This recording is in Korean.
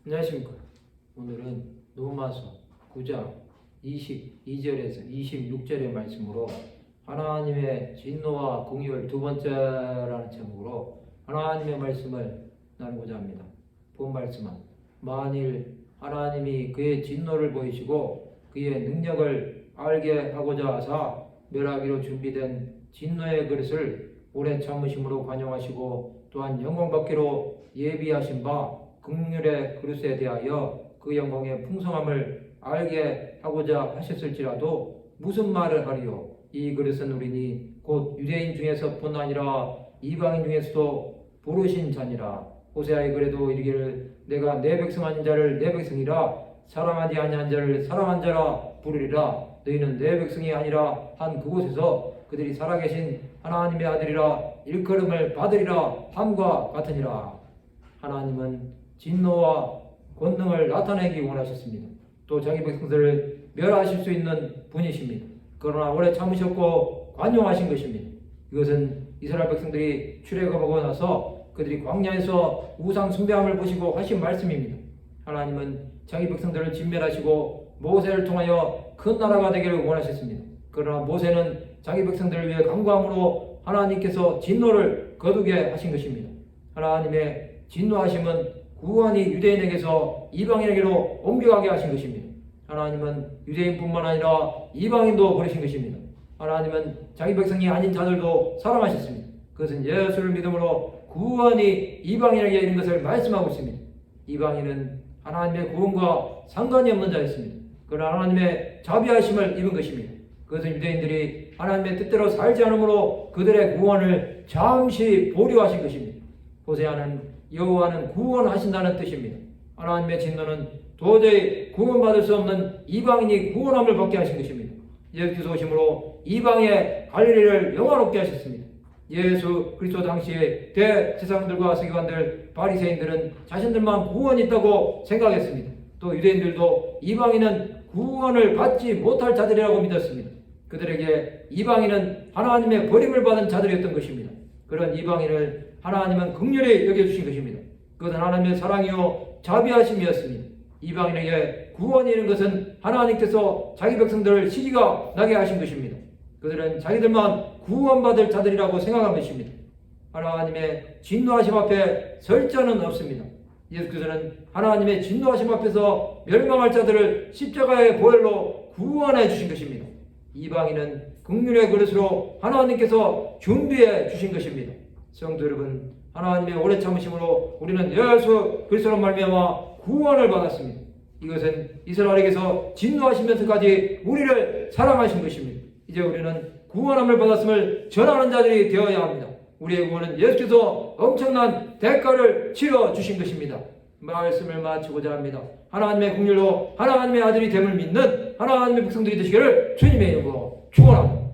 안녕하십니까. 오늘은 로마서 9장 22절에서 26절의 말씀으로 하나님의 진노와 공의를 두 번째라는 제목으로 하나님의 말씀을 나누고자 합니다. 본 말씀은 만일 하나님이 그의 진노를 보이시고 그의 능력을 알게 하고자 하사 멸하기로 준비된 진노의 그릇을 오래 참으심으로 관용하시고 또한 영광받기로 예비하신 바 긍휼의 그릇에 대하여 그 영광의 풍성함을 알게 하고자 하셨을지라도 무슨 말을 하리요? 이 그릇은 우리니 곧 유대인 중에서뿐 아니라 이방인 중에서도 부르신 자니라. 호세아의 글에도 이르기를 내가 내 백성 아닌 자를 내 백성이라 사랑하지 아니한 자를 사랑한 자라 부르리라. 너희는 내 백성이 아니라 한 그곳에서 그들이 살아계신 하나님의 아들이라 일컬음을 받으리라 함과 같으니라. 하나님은 진노와 권능을 나타내기 원하셨습니다. 또 자기 백성들을 멸하실 수 있는 분이십니다. 그러나 오래 참으셨고 관용하신 것입니다. 이것은 이스라엘 백성들이 출애굽하고 나서 그들이 광야에서 우상 숭배함을 보시고 하신 말씀입니다. 하나님은 자기 백성들을 진멸하시고 모세를 통하여 큰 나라가 되기를 원하셨습니다. 그러나 모세는 자기 백성들을 위해 간구함으로 하나님께서 진노를 거두게 하신 것입니다. 하나님의 진노하심은 구원이 유대인에게서 이방인에게로 옮겨가게 하신 것입니다. 하나님은 유대인뿐만 아니라 이방인도 버리신 것입니다. 하나님은 자기 백성이 아닌 자들도 사랑하셨습니다. 그것은 예수를 믿음으로 구원이 이방인에게 이른 것을 말씀하고 있습니다. 이방인은 하나님의 구원과 상관이 없는 자였습니다. 그러나 하나님의 자비하심을 입은 것입니다. 그것은 유대인들이 하나님의 뜻대로 살지 않으므로 그들의 구원을 잠시 보류하신 것입니다. 호세아는 여호와는 구원하신다는 뜻입니다. 하나님의 진노는 도저히 구원받을 수 없는 이방인이 구원함을 받게 하신 것입니다. 예수께서 오심으로 이방의 갈릴리를 영화롭게 하셨습니다. 예수 그리스도 당시에 대제사장들과 서기관들, 바리새인들은 자신들만 구원이 있다고 생각했습니다. 또 유대인들도 이방인은 구원을 받지 못할 자들이라고 믿었습니다. 그들에게 이방인은 하나님의 버림을 받은 자들이었던 것입니다. 그런 이방인을 하나님은 긍휼히 여겨주신 것입니다. 그것은 하나님의 사랑이요 자비하심이었습니다. 이방인에게 구원이 있는 것은 하나님께서 자기 백성들을 시기가 나게 하신 것입니다. 그들은 자기들만 구원받을 자들이라고 생각한 것입니다. 하나님의 진노하심 앞에 설 자는 없습니다. 예수께서는 하나님의 진노하심 앞에서 멸망할 자들을 십자가의 보혈로 구원해 주신 것입니다. 이방인은 긍휼의 그릇으로 하나님께서 준비해 주신 것입니다. 성도 여러분, 하나님의 오래 참으심으로 우리는 예수 그리스도로 말미암아 구원을 받았습니다. 이것은 이스라엘에게서 진노하시면서까지 우리를 사랑하신 것입니다. 이제 우리는 구원함을 받았음을 전하는 자들이 되어야 합니다. 우리의 구원은 예수께서 엄청난 대가를 치러 주신 것입니다. 말씀을 마치고자 합니다. 하나님의 긍휼로 하나님의 아들이 됨을 믿는 하나님의 백성들이 되시기를 주님의 이름으로 축원합니다.